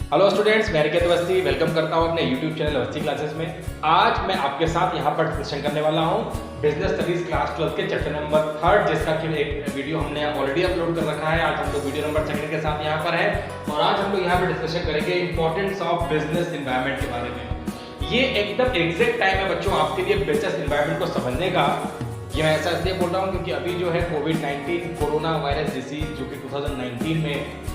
Hello students, मैं रिकेत Awasthi welcome करता हूं अपने यूट्यूब चैनल अवस्थी क्लासेस में। आज मैं आपके साथ यहां पर डिस्कशन करने वाला हूं बिजनेस स्टडीज क्लास 12 के चैप्टर नंबर 3, जिसका कि एक वीडियो हमने ऑलरेडी अपलोड कर रखा है। आज हम लोग वीडियो नंबर 2 के साथ यहां पर हैं और आज हम लोग यहां पर डिस्कशन करेंगे इंपॉर्टेंस ऑफ बिजनेस एनवायरनमेंट के बारे में। ये एकदम एग्जैक्ट टाइम है बच्चों आपके लिए बिजनेस एनवायरनमेंट को समझने का। ये मैं ऐसा इसलिए बोल रहा हूँ क्योंकि अभी जो है कोविड-19 कोरोना वायरस डिसीज जो कि 2019 में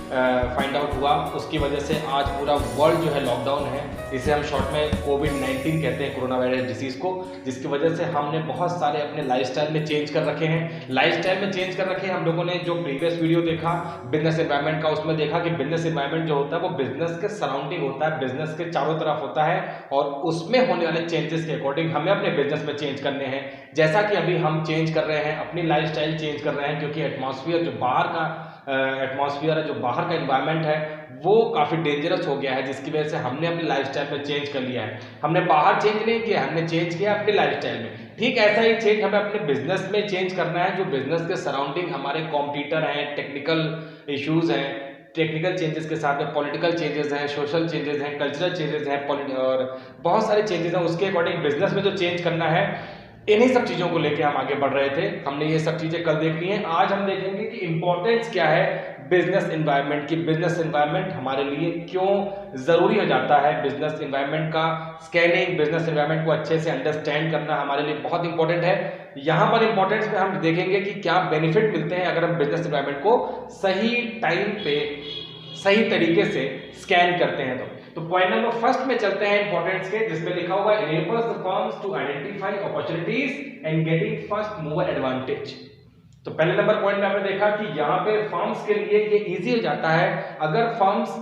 फाइंड आउट हुआ, उसकी वजह से आज पूरा वर्ल्ड जो है लॉकडाउन है। इसे हम शॉर्ट में कोविड-19 कहते हैं, कोरोना वायरस डिसीज को, जिसकी वजह से हमने बहुत सारे अपने लाइफस्टाइल में चेंज कर रखे हैं। लाइफस्टाइल में चेंज कर रखे हैं हम लोगों ने जो प्रीवियस वीडियो देखा बिजनेस एनवायरनमेंट का, उसमें देखा कि बिजनेस एनवायरनमेंट जो होता है वो बिजनेस के सराउंडिंग होता है, बिजनेस के चारों तरफ होता है और उसमें होने वाले चेंजेस के अकॉर्डिंग हमें अपने बिजनेस में चेंज करने हैं। जैसा कि अभी हम चेंज कर रहे हैं, अपनी लाइफस्टाइल चेंज कर रहे हैं, क्योंकि एटमॉस्फेयर जो बाहर का एटमॉस्फेयर है, जो बाहर का एनवायरनमेंट है वो काफ़ी डेंजरस हो गया है, जिसकी वजह से हमने अपनी लाइफस्टाइल में चेंज कर लिया है। हमने बाहर चेंज नहीं किया, हमने चेंज किया अपनी लाइफस्टाइल में। ठीक ऐसा ही चेंज हमें अपने बिजनेस में चेंज करना है। जो बिजनेस के सराउंडिंग हमारे कॉम्पिटिटर हैं, टेक्निकल इश्यूज हैं, टेक्निकल चेंजेस के साथ में पॉलिटिकल चेंजेस हैं, सोशल चेंजेस हैं, कल्चरल चेंजेस हैं और बहुत सारे चेंजेस हैं। उसके अकॉर्डिंग बिजनेस में जो चेंज करना है, इन्हीं सब चीज़ों को लेकर हम आगे बढ़ रहे थे। हमने ये सब चीज़ें कल देख ली हैं। आज हम देखेंगे कि इंपॉर्टेंस क्या है बिजनेस एनवायरनमेंट की। बिजनेस एनवायरनमेंट हमारे लिए क्यों ज़रूरी हो जाता है, बिजनेस एनवायरनमेंट का स्कैनिंग, बिजनेस एनवायरनमेंट को अच्छे से अंडरस्टैंड करना हमारे लिए बहुत इंपॉर्टेंट है। यहाँ पर इंपॉर्टेंस में हम देखेंगे कि क्या बेनिफिट मिलते हैं अगर हम बिजनेस एनवायरनमेंट को सही टाइम पे सही तरीके से स्कैन करते हैं। तो पॉइंट नंबर फर्स्ट में चलते हैं इंपॉर्टेंस के, जिसमें लिखा हुआ है enables the firms to identify opportunities and getting first mover advantage। तो पहले नंबर पॉइंट में हमने देखा कि यहाँ पे फर्म्स के लिए ये इजी हो जाता है अगर फर्म्स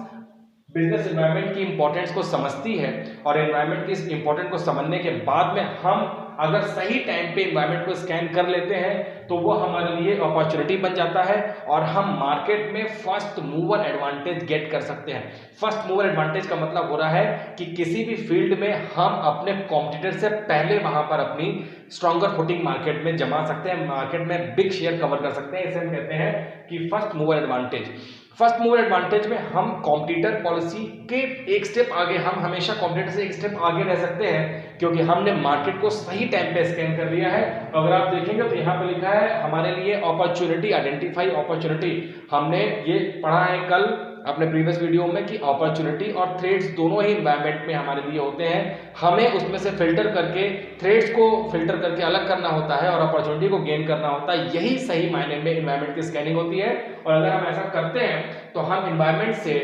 बिजनेस एनवायरनमेंट की इंपॉर्टेंस को समझती है और एनवायरनमेंट की इस इंपॉर्टेंस को समझने के बाद में हम अगर सही टाइम पे एनवायरनमेंट को स्कैन कर लेते हैं तो वो हमारे लिए अपॉर्चुनिटी बन जाता है और हम मार्केट में फर्स्ट मूवर एडवांटेज गेट कर सकते हैं। फर्स्ट मूवर एडवांटेज का मतलब हो रहा है कि किसी भी फील्ड में हम अपने कॉम्पिटिटर से पहले वहां पर अपनी स्ट्रॉन्गर फुटिंग मार्केट में जमा सकते हैं, मार्केट में बिग शेयर कवर कर सकते हैं। इसे हम कहते हैं कि first mover advantage. First mover advantage में हम कॉम्पिटिटर पॉलिसी के एक स्टेप आगे, हम हमेशा कॉम्पिटिटर से एक स्टेप आगे रह सकते हैं क्योंकि हमने मार्केट को सही टाइम पे स्कैन कर लिया है। अगर आप देखेंगे तो यहाँ पे लिखा है हमारे लिए अपॉर्चुनिटी, आइडेंटिफाई अपॉर्चुनिटी। हमने ये पढ़ा है कल अपने प्रीवियस वीडियो में कि अपॉर्चुनिटी और थ्रेड्स दोनों ही एनवायरनमेंट में हमारे लिए होते हैं। हमें उसमें से फिल्टर करके थ्रेड्स को फिल्टर करके अलग करना होता है और अपॉर्चुनिटी को गेन करना होता है। यही सही मायने में एनवायरनमेंट की स्कैनिंग होती है और अगर हम ऐसा करते हैं तो हम एनवायरनमेंट से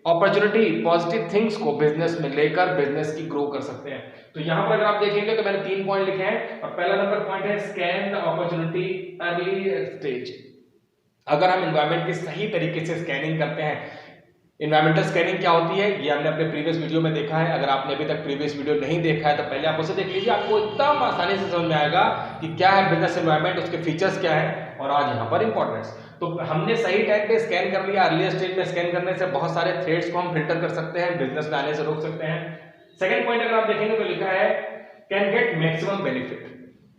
अपॉर्चुनिटी, पॉजिटिव थिंग्स को बिजनेस में लेकर बिजनेस की ग्रो कर सकते हैं। तो यहाँ पर अगर आप देखेंगे तो मैंने 3 पॉइंट लिखे हैं और पहला नंबर पॉइंट है scan the opportunity early stage. अगर हम एनवायरनमेंट की सही तरीके से स्कैनिंग करते हैं, एनवायरमेंटल स्कैनिंग क्या होती है ये हमने अपने प्रीवियस वीडियो में देखा है। अगर आपने अभी तक प्रीवियस वीडियो नहीं देखा है तो पहले आप उसे देख लीजिए, आपको एकदम आसानी से समझ में आएगा कि क्या है बिजनेस एनवायरनमेंट, उसके फीचर्स क्या है और आज यहाँ पर इंपॉर्टेंस। तो हमने सही टाइम पे स्कैन कर लिया। अर्ली स्टेज में स्कैन करने से बहुत सारे थ्रेड्स को हम फिल्टर कर सकते हैं, बिजनेस में आने से रोक सकते हैं। सेकंड पॉइंट अगर आप देखेंगे तो लिखा है कैन गेट मैक्सिमम बेनिफिट,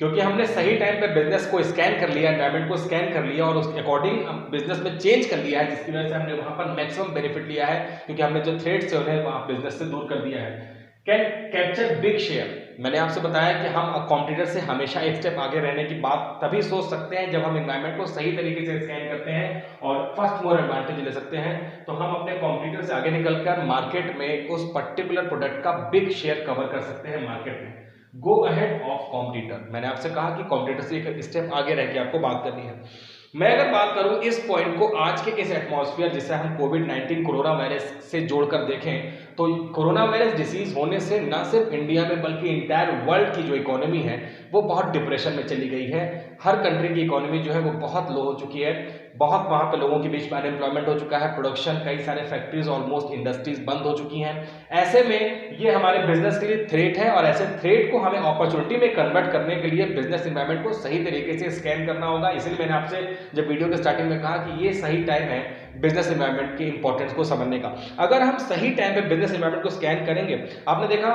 क्योंकि हमने सही टाइम पे बिजनेस को स्कैन कर लिया, एनवायरनमेंट को स्कैन कर लिया और उसके अकॉर्डिंग बिजनेस में चेंज कर लिया है, जिसकी वजह से हमने वहां पर मैक्सिमम बेनिफिट लिया है क्योंकि हमने जो थ्रेड्स है उन्हें वहां बिजनेस से दूर कर दिया है। Can capture big share. मैंने आपसे बताया कि हम कॉम्पिटिटर से हमेशा एक स्टेप आगे रहने की बात तभी सोच सकते हैं जब हम एनवायरनमेंट को सही तरीके से स्कैन करते हैं और फर्स्ट मूवर एडवांटेज ले सकते हैं। तो हम अपने कॉम्पिटिटर से आगे निकलकर मार्केट में उस पर्टिकुलर प्रोडक्ट का बिग शेयर कवर कर सकते हैं मार्केट में। गो अहेड ऑफ कॉम्पिटिटर, मैंने आपसे कहा कि कॉम्पिटिटर से एक स्टेप आगे रह के आपको बात करनी है। मैं अगर बात करूं इस पॉइंट को आज के इस एटमॉस्फेयर जिसे हम कोविड-19 कोरोना वायरस से जोड़कर देखें तो कोरोना वायरस डिसीज होने से न सिर्फ इंडिया में बल्कि इंटायर वर्ल्ड की जो इकोनॉमी है वो बहुत डिप्रेशन में चली गई है। हर कंट्री की इकोनॉमी जो है वो बहुत लो हो चुकी है, बहुत वहां पे लोगों के बीच में अनएम्प्लॉयमेंट हो चुका है, प्रोडक्शन, कई सारे फैक्ट्रीज, ऑलमोस्ट इंडस्ट्रीज बंद हो चुकी हैं। ऐसे में ये हमारे बिजनेस के लिए थ्रेट है और ऐसे थ्रेट को हमें अपॉर्चुनिटी में कन्वर्ट करने के लिए बिजनेस एनवायरनमेंट को सही तरीके से स्कैन करना होगा। इसलिए मैंने आपसे जब वीडियो के स्टार्टिंग में कहा कि ये सही टाइम है बिजनेस एनवायरनमेंट की इंपॉर्टेंस को समझने का। अगर हम सही टाइम पे बिजनेस एनवायरनमेंट को स्कैन करेंगे, आपने देखा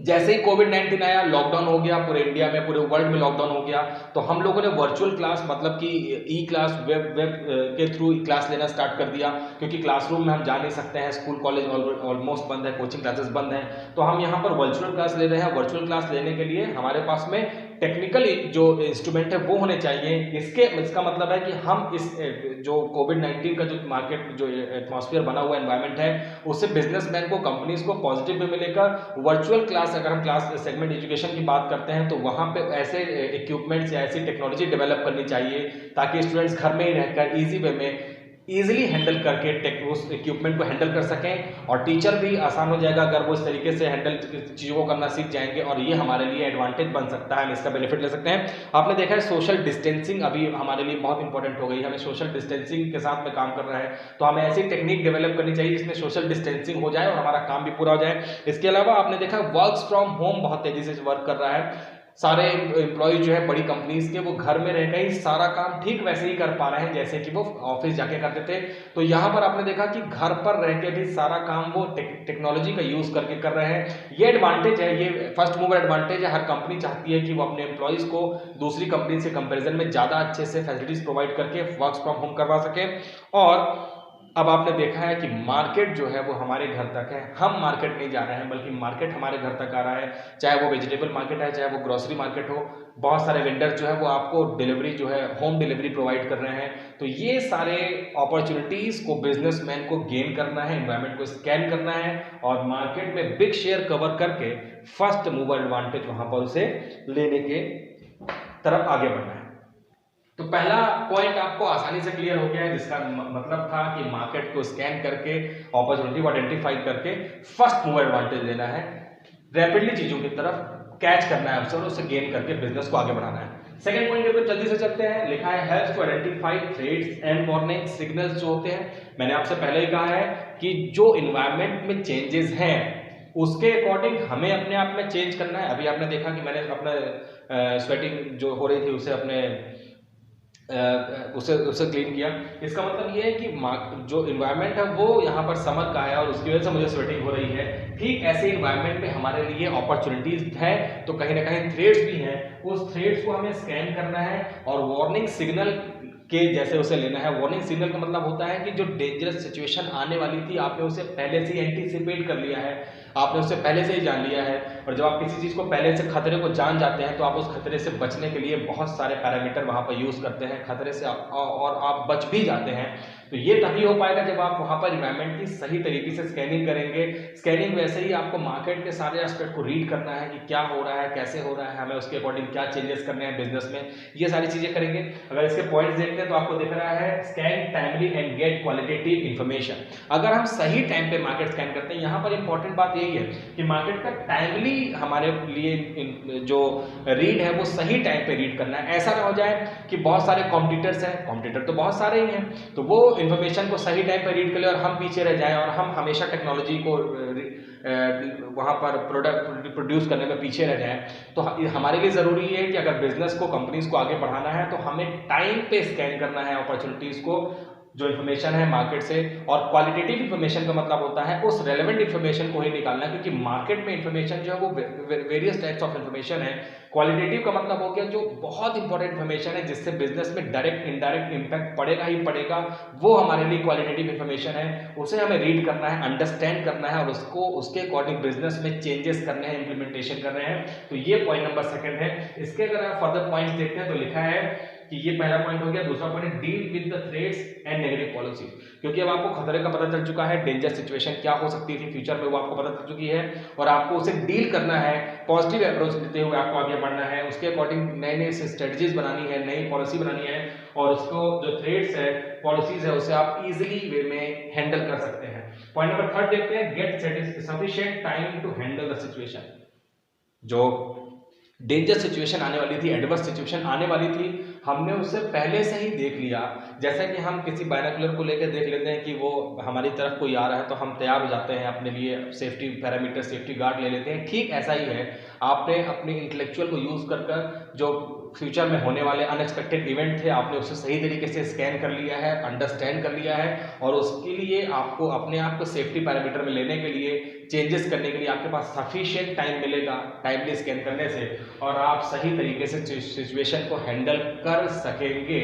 जैसे ही कोविड-19 आया, लॉकडाउन हो गया पूरे इंडिया में, पूरे वर्ल्ड में लॉकडाउन हो गया, तो हम लोगों ने वर्चुअल क्लास मतलब कि ई क्लास वेब के थ्रू क्लास लेना स्टार्ट कर दिया, क्योंकि क्लासरूम में हम जा नहीं सकते हैं, स्कूल कॉलेज ऑलमोस्ट बंद है, कोचिंग क्लासेस बंद हैं, तो हम यहाँ पर वर्चुअल क्लास ले रहे हैं। वर्चुअल क्लास लेने के लिए हमारे पास में टेक्निकली जो इंस्ट्रूमेंट है वो होने चाहिए। इसका मतलब है कि हम इस जो कोविड-19 का जो मार्केट जो एटमॉस्फेयर बना हुआ एनवायरनमेंट है, उससे बिजनेसमैन को, कंपनीज को पॉजिटिव भी मिलेगा। वर्चुअल क्लास, अगर हम क्लास सेगमेंट एजुकेशन की बात करते हैं, तो वहाँ पे ऐसे इक्विपमेंट्स या ऐसी टेक्नोलॉजी डेवलप करनी चाहिए ताकि स्टूडेंट्स घर में ही रहकर ईजी वे में ईजिली हैंडल करके उस इक्विपमेंट को हैंडल कर सकें, और टीचर भी आसान हो जाएगा अगर वो इस तरीके से हैंडल चीज़ों को करना सीख जाएंगे, और ये हमारे लिए एडवांटेज बन सकता है, हम इसका बेनिफिट ले सकते हैं। आपने देखा है सोशल डिस्टेंसिंग अभी हमारे लिए बहुत इंपॉर्टेंट हो गई, हमें सोशल डिस्टेंसिंग के साथ में काम कर रहा है, तो हमें ऐसी टेक्निक डेवलप करनी चाहिए जिसमें सोशल डिस्टेंसिंग हो जाए और हमारा काम भी पूरा हो जाए। इसके अलावा आपने देखा वर्क फ्रॉम होम बहुत तेजी से वर्क कर रहा है, सारे एम्प्लॉय जो है बड़ी कंपनीज के, वो घर में रहकर ही सारा काम ठीक वैसे ही कर पा रहे हैं जैसे कि वो ऑफिस जाके करते थे। तो यहाँ पर आपने देखा कि घर पर रह के भी सारा काम वो टेक्नोलॉजी का यूज करके कर रहे हैं। ये एडवांटेज है, ये फर्स्ट मूवर एडवांटेज है। हर कंपनी चाहती है कि वो अपने एम्प्लॉयज को दूसरी कंपनी से कंपेरिजन में ज्यादा अच्छे से फैसिलिटीज प्रोवाइड करके वर्क फ्रॉम होम करवा सके। और अब आपने देखा है कि मार्केट जो है वो हमारे घर तक है, हम मार्केट नहीं जा रहे हैं बल्कि मार्केट हमारे घर तक आ रहा है, चाहे वो वेजिटेबल मार्केट है, चाहे वो ग्रोसरी मार्केट हो। बहुत सारे वेंडर जो है वो आपको डिलीवरी जो है होम डिलीवरी प्रोवाइड कर रहे हैं। तो ये सारे अपॉर्चुनिटीज को बिजनेसमैन को गेन करना है, एनवायरमेंट को स्कैन करना है और मार्केट में बिग शेयर कवर करके फर्स्ट मूवर एडवांटेज वहां पर उसे लेने के तरफ आगे बढ़ना है। तो पहला पॉइंट आपको आसानी से क्लियर हो गया है, जिसका मतलब था कि मार्केट को स्कैन करके अपॉर्चुनिटी को आइडेंटिफाई करके फर्स्ट मूवर एडवांटेज लेना है, रैपिडली चीजों की तरफ कैच करना है और उसे गेन करके बिजनेस को आगे बढ़ाना है। सेकंड पॉइंट के ऊपर जल्दी से चलते हैं। लिखा है helps to identify threats and warning signals जो होते हैं। मैंने आपसे पहले ही कहा है कि जो इन्वायरमेंट में चेंजेस हैं उसके अकॉर्डिंग हमें अपने आप में चेंज करना है। अभी आपने देखा कि मैंने अपना स्वेटिंग जो हो रही थी उसे अपने उसे क्लीन किया। इसका मतलब ये है कि जो इन्वायरमेंट है वो यहाँ पर समर का है और उसकी वजह से मुझे स्वेटिंग हो रही है। ठीक ऐसे इन्वायरमेंट में हमारे लिए अपॉर्चुनिटीज है, तो कहीं ना कहीं थ्रेड्स भी हैं। उस थ्रेड्स को हमें स्कैन करना है और वार्निंग सिग्नल के जैसे उसे लेना है। वार्निंग सिग्नल का मतलब होता है कि जो डेंजरस सिचुएशन आने वाली थी आपने उसे पहले से ही एंटीसिपेट कर लिया है, आपने उसे पहले से ही जान लिया है। और जब आप किसी चीज को पहले से खतरे को जान जाते हैं तो आप उस खतरे से बचने के लिए बहुत सारे पैरामीटर वहां पर यूज करते हैं खतरे से, और आप बच भी जाते हैं। तो ये तभी हो पाएगा जब आप वहां पर इन्वायरमेंट की सही तरीके से स्कैनिंग करेंगे। स्कैनिंग वैसे ही आपको मार्केट के सारे एस्पेक्ट को रीड करना है कि क्या हो रहा है, कैसे हो रहा है, हमें उसके अकॉर्डिंग क्या चेंजेस करने हैं बिजनेस में, ये सारी चीजें करेंगे। अगर इसके पॉइंट्स देखते हैं तो आपको दिख रहा है scan timely and get qualitative information. अगर हम सही टाइम पे मार्केट स्कैन करते हैं, यहाँ पर इंपॉर्टेंट बात यही है कि मार्केट का टाइमली हमारे लिए जो रीड है वो सही टाइम पे रीड करना है। ऐसा ना हो जाए कि बहुत सारे कॉम्पिटिटर्स हैं, कॉम्पिटिटर तो बहुत सारे ही हैं, तो वो इन्फॉर्मेशन को सही टाइम पे रीड कर ले और हम पीछे रह जाएं और हम हमेशा टेक्नोलॉजी को वहाँ पर प्रोडक्ट प्रोड्यूस करने में पीछे रह जाएं। तो हमारे लिए ज़रूरी है कि अगर बिजनेस को, कंपनीज को आगे बढ़ाना है तो हमें टाइम पे स्कैन करना है अपॉर्चुनिटीज़ को, जो इन्फॉर्मेशन है मार्केट से। और क्वालिटेटिव इन्फॉर्मेशन का मतलब होता है उस रेलेवेंट इन्फॉर्मेशन को ही निकालना, क्योंकि मार्केट में इन्फॉर्मेशन जो है वो वेरियस टाइप्स ऑफ इन्फॉर्मेशन है। क्वालिटेटिव का मतलब हो गया जो बहुत इंपॉर्टेंट इन्फॉर्मेशन है जिससे बिजनेस में डायरेक्ट इनडायरेक्ट इंपैक्ट पड़ेगा ही पड़ेगा, वो हमारे लिए क्वालिटेटिव इन्फॉर्मेशन है। उसे हमें रीड करना है, अंडरस्टैंड करना है और उसको उसके अकॉर्डिंग बिजनेस में चेंजेस करने हैं, इंप्लीमेंटेशन करने हैं। तो ये पॉइंट नंबर सेकंड है। इसके अगर आप फर्दर पॉइंट्स देखते हैं तो लिखा है कि ये पहला पॉइंट हो गया। दूसरा point deal with the threats and negative policy, क्योंकि अब आपको खतरे का पता चल चुका है, डेंजर सिचुएशन क्या हो सकती थी फ्यूचर में वो आपको पता चल चुकी है और आपको उसे डील करना है, पॉजिटिव अप्रोच देते हुए आपको आगे बढ़ना है। उसके अकॉर्डिंग नई नई स्ट्रेटजीज बनानी है, नई पॉलिसी बनानी है और उसको जो थ्रेट्स है, पॉलिसीज है, उसे आप इजिली वे में हैंडल कर सकते हैं। पॉइंट नंबर थर्ड देखते हैं, get sufficient time to handle the situation. जो डेंजर सिचुएशन आने वाली थी, एडवर्स सिचुएशन आने वाली थी, हमने उसे पहले से ही देख लिया। जैसा कि हम किसी बायनोकुलर को लेकर देख लेते हैं कि वो हमारी तरफ कोई आ रहा है तो हम तैयार हो जाते हैं, अपने लिए सेफ्टी पैरामीटर, सेफ्टी गार्ड ले लेते हैं। ठीक ऐसा ही है, आपने अपने इंटेलेक्चुअल को यूज कर जो फ्यूचर में होने वाले अनएक्सपेक्टेड इवेंट थे आपने उसे सही तरीके से स्कैन कर लिया है, अंडरस्टैंड कर लिया है और उसके लिए आपको अपने आप को सेफ्टी पैरामीटर में लेने के लिए चेंजेस करने के लिए आपके पास सफिशिएंट टाइम मिलेगा टाइमली स्कैन करने से, और आप सही तरीके से सिचुएशन को हैंडल कर सकेंगे।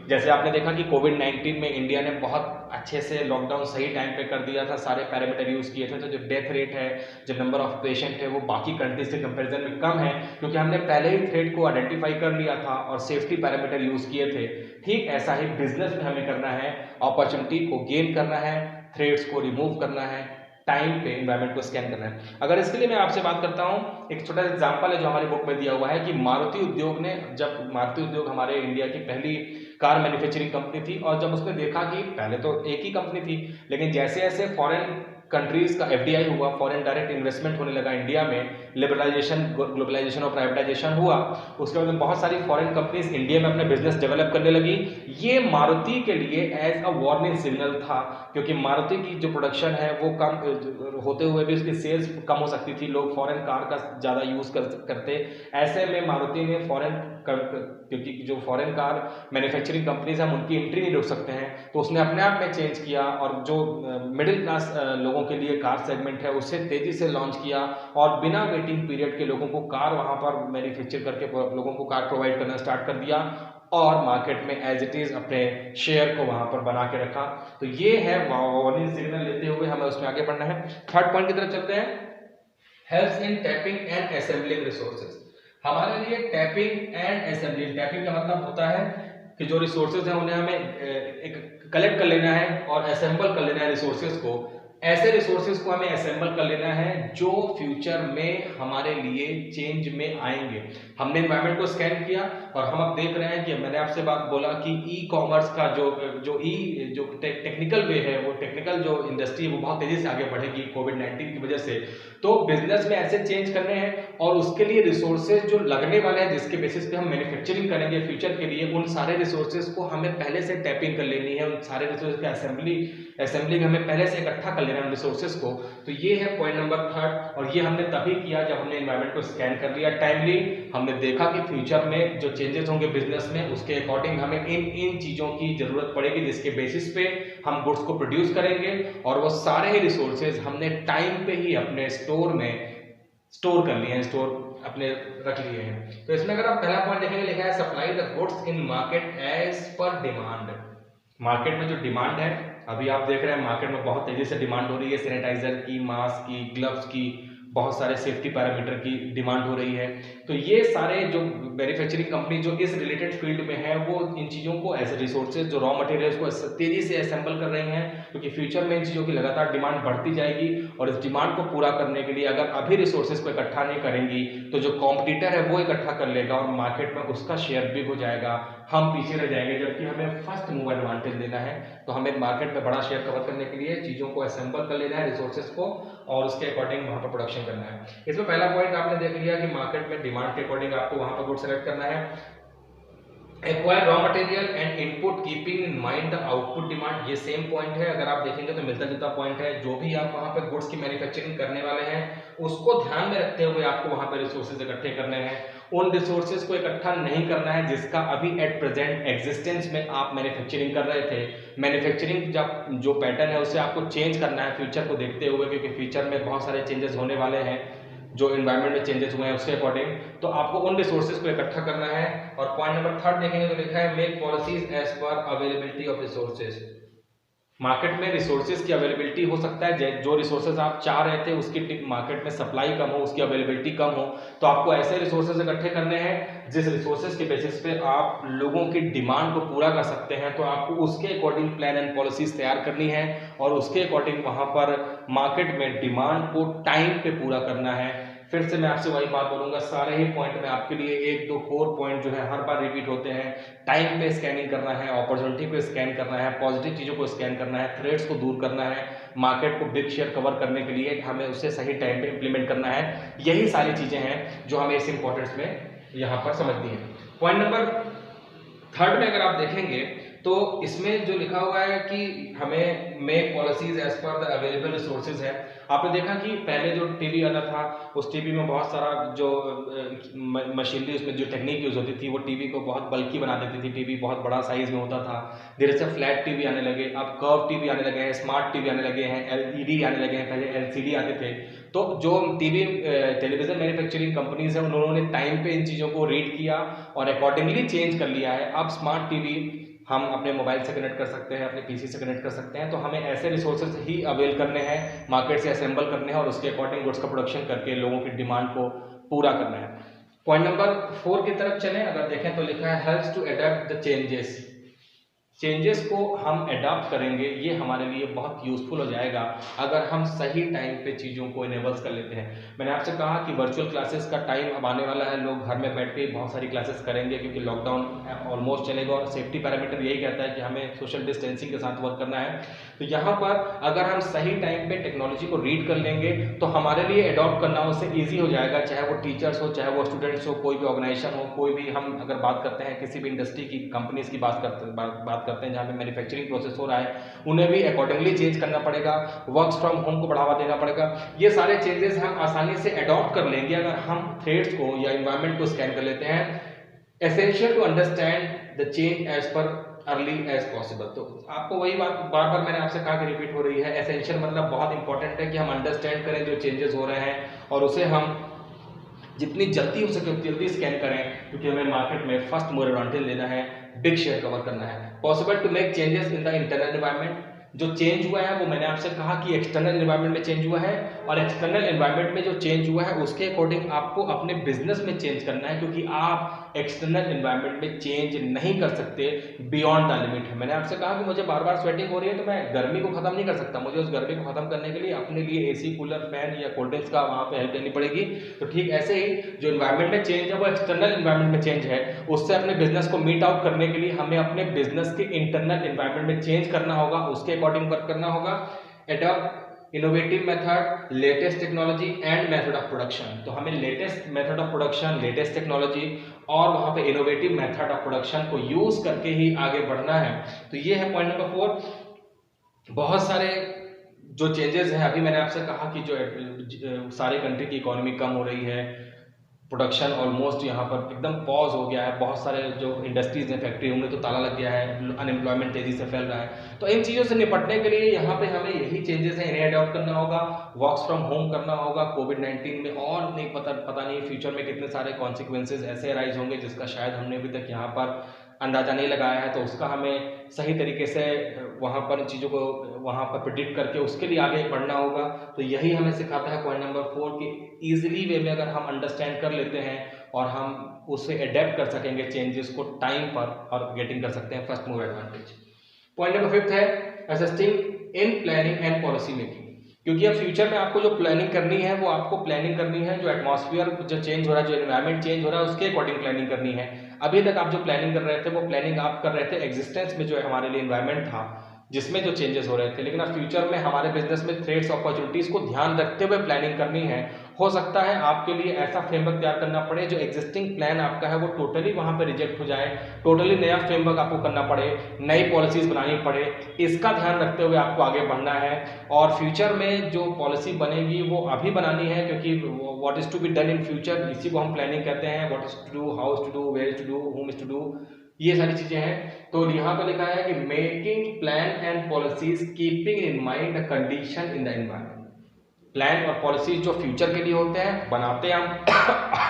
जैसे आपने देखा कि कोविड-19 में इंडिया ने बहुत अच्छे से लॉकडाउन सही टाइम पे कर दिया था, सारे पैरामीटर यूज़ किए थे, तो जो डेथ रेट है, जो नंबर ऑफ पेशेंट है, वो बाकी कंट्रीज के कंपैरिजन में कम है, क्योंकि हमने पहले ही थ्रेट को आइडेंटिफाई कर लिया था और सेफ्टी पैरामीटर यूज़ किए थे। ठीक ऐसा ही बिजनेस में हमें करना है, अपॉर्चुनिटी को गेन करना है, थ्रेट्स को रिमूव करना है, टाइम पे एनवायरनमेंट को स्कैन करना है। अगर इसके लिए मैं आपसे बात करता हूँ, एक छोटा सा एग्जाम्पल है जो हमारी बुक में दिया हुआ है कि मारुति उद्योग ने, जब मारुति उद्योग हमारे इंडिया की पहली कार मैन्युफैक्चरिंग कंपनी थी, और जब उसने देखा कि पहले तो एक ही कंपनी थी, लेकिन जैसे जैसे फॉरेन कंट्रीज का FDI हुआ, फॉरेन डायरेक्ट इन्वेस्टमेंट होने लगा इंडिया में, लिबरलाइजेशन, ग्लोबलाइजेशन और प्राइवेटाइजेशन हुआ, उसके बाद में बहुत सारी फॉरेन कंपनीज इंडिया में अपने बिजनेस डेवलप करने लगी। ये मारुति के लिए एज अ वार्निंग सिग्नल था, क्योंकि मारुति की जो प्रोडक्शन है वो कम होते हुए भी उसकी सेल्स कम हो सकती थी, लोग फॉरेन कार का ज़्यादा यूज़ करते। ऐसे में मारुति ने क्योंकि जो फॉरेन कार मैन्युफैक्चरिंग कंपनीज हैं उनकी एंट्री नहीं रोक सकते हैं, तो उसने अपने आप में चेंज किया और जो मिडिल क्लास लोगों के लिए कार सेगमेंट है उसे तेजी से लॉन्च किया, और बिना वेटिंग पीरियड के लोगों को कार वहां पर मैन्युफैक्चर करके लोगों को कार प्रोवाइड करना स्टार्ट कर दिया, और मार्केट में एज इट इज अपने शेयर को वहां पर बना के रखा। तो ये है वार्निंग सिग्नल लेते हुए हमें उसमें आगे बढ़ना है। थर्ड पॉइंट की तरफ चलते हैं, helps in tapping and assembling resources. हमारे लिए टैपिंग एंड असेंबलिंग, टैपिंग का मतलब होता है कि जो रिसोर्सेज हैं उन्हें हमें एक कलेक्ट कर लेना है और असेंबल कर लेना है रिसोर्सेज को। ऐसे रिसोर्सेज को हमें असेंबल कर लेना है जो फ्यूचर में हमारे लिए चेंज में आएंगे। हमने एनवायरनमेंट को स्कैन किया और हम अब देख रहे हैं कि मैंने आपसे बात बोला कि ई कॉमर्स का जो टेक्निकल वे है, वो टेक्निकल जो इंडस्ट्री है वो बहुत तेजी से आगे बढ़ेगी कोविड-19 की वजह से। तो बिजनेस में ऐसे चेंज करने हैं और उसके लिए रिसोर्सेज जो लगने वाले हैं, जिसके बेसिस पे हम मैन्युफैक्चरिंग करेंगे फ्यूचर के लिए, उन सारे रिसोर्सेज को हमें पहले से टैपिंग कर लेनी है, उन सारे रिसोर्सेज का असेंबलिंग हमें पहले से इकट्ठा कर लेना है रिसोर्सेज को। तो ये है पॉइंट नंबर थर्ड, और ये हमने तभी किया जब हमने एनवायरनमेंट को स्कैन कर लिया टाइमली। हमने देखा कि फ्यूचर में जो चेंजेस होंगे बिजनेस में, उसके अकॉर्डिंग हमें इन चीजों की जरूरत पड़ेगी, जिसके बेसिस पे हम गुड्स को प्रोड्यूस करेंगे, और वो सारे ही रिसोर्सेज हमने टाइम पे ही अपने स्टोर में स्टोर कर लिए हैं, स्टोर अपने रख लिए हैं। तो इसमें अगर आप पहला पॉइंट देखेंगे, लिखा है supply the goods in market as per demand. Market में जो डिमांड है, अभी आप देख रहे हैं मार्केट में बहुत तेजी से डिमांड हो रही है, सैनिटाइजर की, मास्क की, ग्लव्स की, बहुत सारे सेफ्टी पैरामीटर की डिमांड हो रही है। तो ये सारे जो मैन्युफैक्चरिंग कंपनी जो इस रिलेटेड फील्ड में है, वो इन चीज़ों को एज रिसोर्सेज, जो रॉ मटेरियल्स को तेजी से असेंबल कर रही हैं, क्योंकि फ्यूचर में इन चीज़ों की लगातार डिमांड बढ़ती जाएगी, और इस डिमांड को पूरा करने के लिए अगर अभी रिसोर्सेज को इकट्ठा नहीं करेंगी तो जो कॉम्पिटिटर है वो इकट्ठा कर लेगा और मार्केट में उसका शेयर बिग हो जाएगा, हम पीछे रह जाएंगे। जबकि हमें फर्स्ट मूव एडवांटेज लेना है, तो हमें मार्केट में बड़ा शेयर कवर करने के लिए चीज़ों को असेंबल कर लेना है, रिसोर्सेज को, और उसके अकॉर्डिंग वहाँ पर प्रोडक्शन करना है। इसमें पहला पॉइंट आपने देख लिया कि मार्केट में डिमांड के अकॉर्डिंग आपको वहाँ पर गुड सेलेक्ट करना है। Acquire raw material and input keeping in mind the output demand, ये सेम पॉइंट है, अगर आप देखेंगे तो मिलता जुलता पॉइंट है। जो भी आप वहाँ पर गुड्स की मैन्युफैक्चरिंग करने वाले हैं, उसको ध्यान में रखते हुए आपको वहाँ पर रिसोर्सेज इकट्ठे करने हैं। उन रिसोर्सेज को इकट्ठा नहीं करना है जिसका अभी एट प्रेजेंट एग्जिस्टेंस में आप मैन्युफैक्चरिंग कर रहे थे। मैन्युफैक्चरिंग जब जो पैटर्न है उसे आपको चेंज करना है फ्यूचर को देखते हुए, क्योंकि फ्यूचर में बहुत सारे चेंजेस होने वाले हैं, जो एनवायरनमेंट में चेंजेस हुए हैं उसके अकॉर्डिंग। तो आपको उन रिसोर्सेज को इकट्ठा करना है। और पॉइंट नंबर थर्ड देखेंगे तो लिखा है make policies as per availability of resources. Market में रिसोर्सेज की अवेलेबिलिटी हो सकता है, जो रिसोर्सेज आप चाह रहे थे उसकी मार्केट में सप्लाई कम हो, उसकी अवेलेबिलिटी कम हो, तो आपको ऐसे रिसोर्सेज इकट्ठे करने हैं जिस रिसोर्सेज के बेसिस पे आप लोगों की डिमांड को पूरा कर सकते हैं। तो आपको उसके अकॉर्डिंग प्लान एंड पॉलिसीज तैयार करनी है, और उसके अकॉर्डिंग वहां पर मार्केट में डिमांड को टाइम पे पूरा करना है। फिर से मैं आपसे वही बात बोलूंगा, सारे ही पॉइंट में आपके लिए एक दो कोर पॉइंट जो है हर बार रिपीट होते हैं। टाइम पे स्कैनिंग करना है, अपॉर्चुनिटी को स्कैन करना है, पॉजिटिव चीज़ों को स्कैन करना है, थ्रेड्स को दूर करना है, मार्केट को बिग शेयर कवर करने के लिए हमें उसे सही टाइम पे इंप्लीमेंट करना है। यही सारी चीज़ें हैं जो हमें इस इंपॉर्टेंस में यहाँ पर समझनी है। पॉइंट नंबर थर्ड में अगर आप देखेंगे तो इसमें जो लिखा हुआ है कि हमें make policies as per the available resources है, आपने देखा कि पहले जो टीवी आता था उस टीवी में बहुत सारा जो मशीनरी, उसमें जो टेक्निक यूज होती थी वो टीवी को बहुत बल्कि बना देती थी। टीवी बहुत बड़ा साइज में होता था। धीरे से फ्लैट टीवी आने लगे, अब कर्व टीवी आने लगे हैं, स्मार्ट टीवी आने लगे हैं, एलईडी आने लगे हैं, पहले एलसीडी आते थे। तो जो टीवी टेलीविजन मैन्युफैक्चरिंग कंपनीज है उन्होंने टाइम पे इन चीज़ों को रीड किया और अकॉर्डिंगली चेंज कर लिया है। अब स्मार्ट टीवी हम अपने मोबाइल से कनेक्ट कर सकते हैं, अपने पीसी से कनेक्ट कर सकते हैं। तो हमें ऐसे रिसोर्सेज ही अवेल करने हैं, मार्केट से असेंबल करने हैं और उसके अकॉर्डिंग गुड्स का प्रोडक्शन करके लोगों की डिमांड को पूरा करना है। पॉइंट नंबर 4 की तरफ चलें। अगर देखें तो लिखा है helps to adopt the changes. Changes को हम अडॉप्ट करेंगे, ये हमारे लिए बहुत यूजफुल हो जाएगा अगर हम सही टाइम पे चीज़ों को इनेबल्स कर लेते हैं। मैंने आपसे कहा कि वर्चुअल क्लासेस का टाइम अब आने वाला है, लोग घर में बैठ के बहुत सारी क्लासेस करेंगे क्योंकि लॉकडाउन ऑलमोस्ट चलेगा और सेफ्टी पैरामीटर यही कहता है कि हमें सोशल डिस्टेंसिंग के साथ वर्क करना है। तो यहाँ पर अगर हम सही टाइम पे टेक्नोलॉजी को रीड कर लेंगे तो हमारे लिए अडॉप्ट करना उससे ईजी हो जाएगा, चाहे वो टीचर्स हो, चाहे वो स्टूडेंट्स हो, कोई भी ऑर्गेनाइजेशन हो, कोई भी। हम अगर बात करते हैं किसी भी इंडस्ट्री की, कंपनीज की बात करते हैं जहाँ पे मैन्युफैक्चरिंग प्रोसेस हो रहा है, उन्हें भी अकॉर्डिंगली चेंज करना पड़ेगा, वर्क फ्रॉम होम को बढ़ावा देना पड़ेगा। ये सारे चेंजेस हम आसानी से अडॉप्ट कर लेंगे अगर हम थ्रेड्स को या इन्वायरमेंट को स्कैन कर लेते हैं। Essential to understand the change as per early as possible. तो आपको वही बात बार बार मैंने आपसे कहा कि रिपीट हो रही है। एसेंशियल मतलब बहुत इंपॉर्टेंट है कि हम अंडरस्टैंड करें जो चेंजेस हो रहे हैं और उसे हम जितनी जल्दी हो सके उतनी जल्दी स्कैन करें, क्योंकि हमें मार्केट में फर्स्ट मूवर एडवांटेज लेना है, बिग शेयर कवर करना है। Possible to make changes in the internal environment. जो चेंज हुआ है वो मैंने आपसे कहा कि एक्सटर्नल एनवायरनमेंट में चेंज हुआ है और एक्सटर्नल एनवायरनमेंट में जो चेंज हुआ है उसके अकॉर्डिंग आपको अपने बिजनेस में चेंज करना है, क्योंकि आप एक्सटर्नल एनवायरनमेंट में चेंज नहीं कर सकते बियॉन्ड द लिमिट। मैंने आपसे कहा कि मुझे बार बार स्वेटिंग हो रही है तो मैं गर्मी को खत्म नहीं कर सकता, मुझे उस गर्मी को खत्म करने के लिए अपने लिए एसी, कूलर, फैन या कोल्ड ड्रिंक्स का वहाँ पे हेल्प लेनी पड़ेगी। तो ठीक ऐसे ही जो एनवायरनमेंट में चेंज है वो एक्सटर्नल एनवायरनमेंट में चेंज है, उससे अपने बिजनेस को मीट आउट करने के लिए हमें अपने बिजनेस के इंटरनल एनवायरनमेंट में चेंज करना होगा, उसके अकॉर्डिंग वर्क करना होगा। Adopt innovative method, latest technology and method of production. तो हमें latest method of production, latest technology और वहां पे इनोवेटिव मेथड ऑफ प्रोडक्शन को यूज करके ही आगे बढ़ना है। तो ये है पॉइंट नंबर 4। बहुत सारे जो चेंजेस हैं, अभी मैंने आपसे कहा कि जो सारी कंट्री की इकोनॉमी कम हो रही है, प्रोडक्शन ऑलमोस्ट यहाँ पर एकदम पॉज हो गया है, बहुत सारे जो इंडस्ट्रीज हैं, फैक्ट्री, उनमें तो ताला लग गया है, अनएम्प्लॉयमेंट तेजी से फैल रहा है। तो इन चीज़ों से निपटने के लिए यहाँ पे हमें यही चेंजेस हैं, इन्हें अडॉप्ट करना होगा, वर्क फ्रॉम होम करना होगा कोविड-19 में। और नहीं पता नहीं फ्यूचर में कितने सारे कॉन्सिक्वेंसेज ऐसे अराइज होंगे जिसका शायद हमने अभी तक यहाँ पर अंदाजा नहीं लगाया है। तो उसका हमें सही तरीके से वहाँ पर चीज़ों को वहाँ पर प्रिडिक्ट करके उसके लिए आगे बढ़ना होगा। तो यही हमें सिखाता है पॉइंट नंबर 4 कि ईजिली वे में अगर हम अंडरस्टैंड कर लेते हैं और हम उसे अडेप्ट कर सकेंगे चेंजेस को टाइम पर और गेटिंग कर सकते हैं first mover advantage. Point number 5 है assisting in planning and policy making. क्योंकि अब फ्यूचर में आपको जो प्लानिंग करनी है वो आपको प्लानिंग करनी है जो एटमॉस्फेयर जो चेंज हो रहा है, जो एनवायरनमेंट चेंज हो रहा है, उसके अकॉर्डिंग प्लानिंग करनी है। अभी तक आप जो प्लानिंग कर रहे थे वो प्लानिंग आप कर रहे थे एग्जिस्टेंस में जो है हमारे लिए एनवायरनमेंट था जिसमें जो चेंजेस हो रहे थे, लेकिन अब फ्यूचर में हमारे बिजनेस में थ्रेड्स, अपॉर्चुनिटीज को ध्यान रखते हुए प्लानिंग करनी है। हो सकता है आपके लिए ऐसा फ्रेमवर्क तैयार करना पड़े जो एग्जिस्टिंग प्लान आपका है वो टोटली वहां पे रिजेक्ट हो जाए, टोटली नया फ्रेमवर्क आपको करना पड़े, नई पॉलिसीज बनानी पड़े। इसका ध्यान रखते हुए आपको आगे बढ़ना है और फ्यूचर में जो पॉलिसी बनेगी वो अभी बनानी है, क्योंकि what is to be done in future, इसी को हम प्लानिंग कहते हैं। What is to do, how is to do, where is to do, whom is to do, ये सारी चीजें हैं। तो यहाँ पे लिखा है कि making plan and policies keeping in mind the condition in the environment. Plan और पॉलिसीज जो फ्यूचर के लिए होते हैं, बनाते हम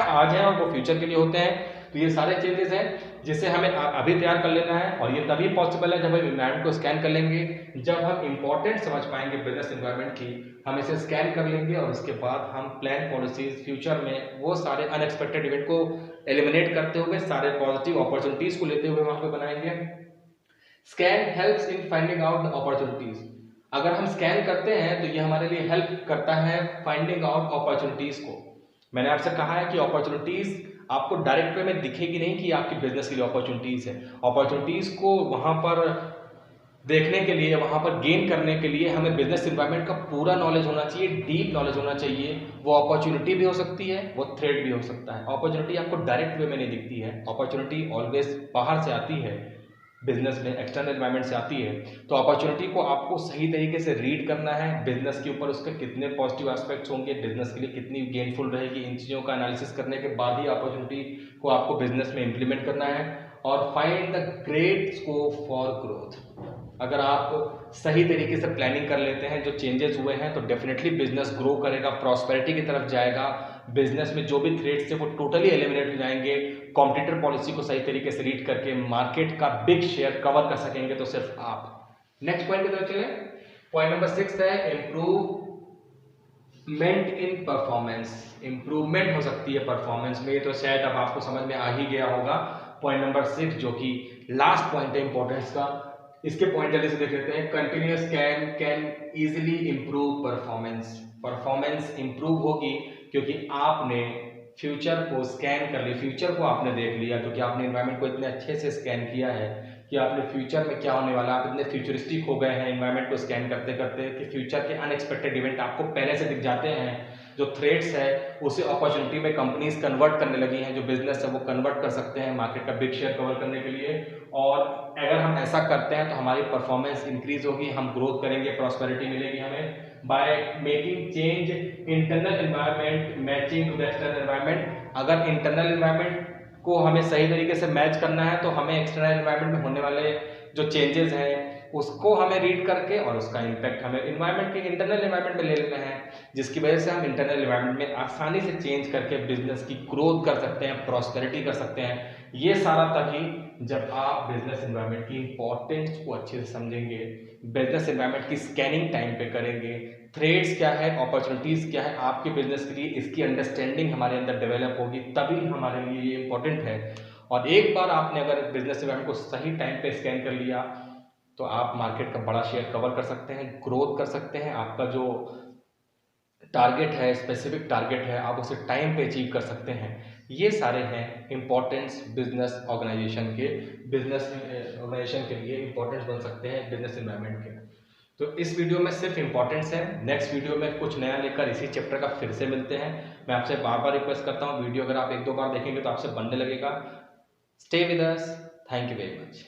आज हैं और वो फ्यूचर के लिए होते हैं। तो ये सारे चेंजेस हैं जिसे हमें अभी तैयार कर लेना है और ये तभी पॉसिबल है जब हम एनवायरनमेंट को स्कैन कर लेंगे, जब हम इंपॉर्टेंट समझ पाएंगे बिजनेस एनवायरनमेंट की, हम इसे स्कैन कर लेंगे और उसके बाद हम प्लान, पॉलिसीज फ्यूचर में वो सारे अनएक्सपेक्टेड इवेंट को एलिमिनेट करते हुए, सारे पॉजिटिव अपॉर्चुनिटीज को लेते हुए वहां पे बनाएंगे। Scan helps in finding out the opportunities. अगर हम स्कैन करते हैं तो ये हमारे लिए हेल्प करता है फाइंडिंग आउट अपॉर्चुनिटीज को। मैंने आपसे कहा है कि अपॉर्चुनिटीज आपको डायरेक्ट वे में दिखेगी नहीं कि आपकी बिजनेस के लिए अपॉर्चुनिटीज है। अपॉर्चुनिटीज को वहां पर देखने के लिए, वहां पर गेन करने के लिए हमें बिजनेस एनवायरनमेंट का पूरा नॉलेज होना चाहिए, डीप नॉलेज होना चाहिए। वो अपॉर्चुनिटी भी हो सकती है, वो थ्रेड भी हो सकता है। अपॉर्चुनिटी आपको डायरेक्ट वे में नहीं दिखती है, अपॉर्चुनिटी ऑलवेज बाहर से आती है, बिजनेस में एक्सटर्नल एनवायरनमेंट से आती है, तो अपॉर्चुनिटी को आपको सही तरीके से रीड करना है। बिजनेस के ऊपर उसके कितने पॉजिटिव एस्पेक्ट्स होंगे, बिजनेस के लिए कितनी गेनफुल रहेगी, इन चीज़ों का एनालिसिस करने के बाद ही अपॉर्चुनिटी को आपको बिजनेस में इम्प्लीमेंट करना है। और find the great scope for growth. अगर आप सही तरीके से प्लानिंग कर लेते हैं, जो चेंजेस हुए हैं, तो डेफिनेटली बिजनेस ग्रो करेगा, प्रॉस्पेरिटी की तरफ जाएगा। बिजनेस में जो भी थ्रेट्स थे वो टोटली एलिमिनेट हो जाएंगे। कॉम्पिटिटर पॉलिसी को सही तरीके से रीड करके मार्केट का बिग शेयर कवर कर सकेंगे तो सिर्फ आप। नेक्स्ट पॉइंट की तरफ चले। पॉइंट नंबर 6 है इम्प्रूवमेंट इन परफॉर्मेंस। इंप्रूवमेंट हो सकती है परफॉर्मेंस में, तो शायद अब आपको समझ में आ ही गया होगा। पॉइंट नंबर 6 जो कि लास्ट पॉइंट है इंपॉर्टेंस का, इसके पॉइंट जल्दी से देख लेते हैं। Continuous can easily improve performance. Performance improve होगी क्योंकि आपने फ्यूचर को स्कैन कर लिया, फ्यूचर को आपने देख लिया, क्योंकि आपने एनवायरनमेंट को इतने अच्छे से स्कैन किया है कि आपने फ्यूचर में क्या होने वाला, आप इतने फ्यूचरिस्टिक हो गए हैं एनवायरनमेंट को स्कैन करते करते कि फ्यूचर के अनएक्सपेक्टेड इवेंट आपको पहले से दिख जाते हैं। जो थ्रेट्स है उसे अपॉर्चुनिटी में कंपनीज कन्वर्ट करने लगी हैं, जो बिजनेस है वो कन्वर्ट कर सकते हैं मार्केट का बिग शेयर कवर करने के लिए। और अगर हम ऐसा करते हैं तो हमारी परफॉर्मेंस इंक्रीज होगी, हम ग्रोथ करेंगे, प्रॉस्पेरिटी मिलेगी हमें by making change internal environment matching to the external environment. अगर इंटरनल एनवायरनमेंट को हमें सही तरीके से मैच करना है तो हमें एक्सटर्नल एनवायरनमेंट में होने वाले जो चेंजेस हैं उसको हमें रीड करके और उसका इम्पैक्ट हमें एनवायरनमेंट के इंटरनल एनवायरनमेंट में ले लेना है, जिसकी वजह से हम इंटरनल एनवायरनमेंट में आसानी से चेंज करके बिजनेस की ग्रोथ कर सकते हैं, प्रॉस्पेरिटी कर सकते हैं। ये सारा तभी जब आप बिजनेस एनवायरनमेंट की इंपॉर्टेंस को अच्छे से समझेंगे, बिजनेस एनवायरनमेंट की स्कैनिंग टाइम पे करेंगे, थ्रेड्स क्या है, अपॉर्चुनिटीज क्या है आपके बिजनेस के लिए, इसकी अंडरस्टैंडिंग हमारे अंदर डेवलप होगी, तभी हमारे लिए ये इंपॉर्टेंट है। और एक बार आपने अगर बिजनेस एनवायरनमेंट को सही टाइम पे स्कैन कर लिया तो आप मार्केट का बड़ा शेयर कवर कर सकते हैं, ग्रोथ कर सकते हैं। आपका जो टारगेट है, स्पेसिफिक टारगेट है, आप उसे टाइम पे अचीव कर सकते हैं। ये सारे हैं इंपॉर्टेंस बिजनेस ऑर्गेनाइजेशन के, बिजनेस ऑर्गेनाइजेशन के लिए इंपॉर्टेंस बन सकते हैं बिजनेस एनवायरनमेंट के। तो इस वीडियो में सिर्फ इंपॉर्टेंस है। नेक्स्ट वीडियो में कुछ नया लेकर इसी चैप्टर का फिर से मिलते हैं। मैं आपसे बार बार रिक्वेस्ट करता हूँ, वीडियो अगर आप 1-2 बार देखेंगे तो आपसे बनने लगेगा। Stay with us, thank you very much.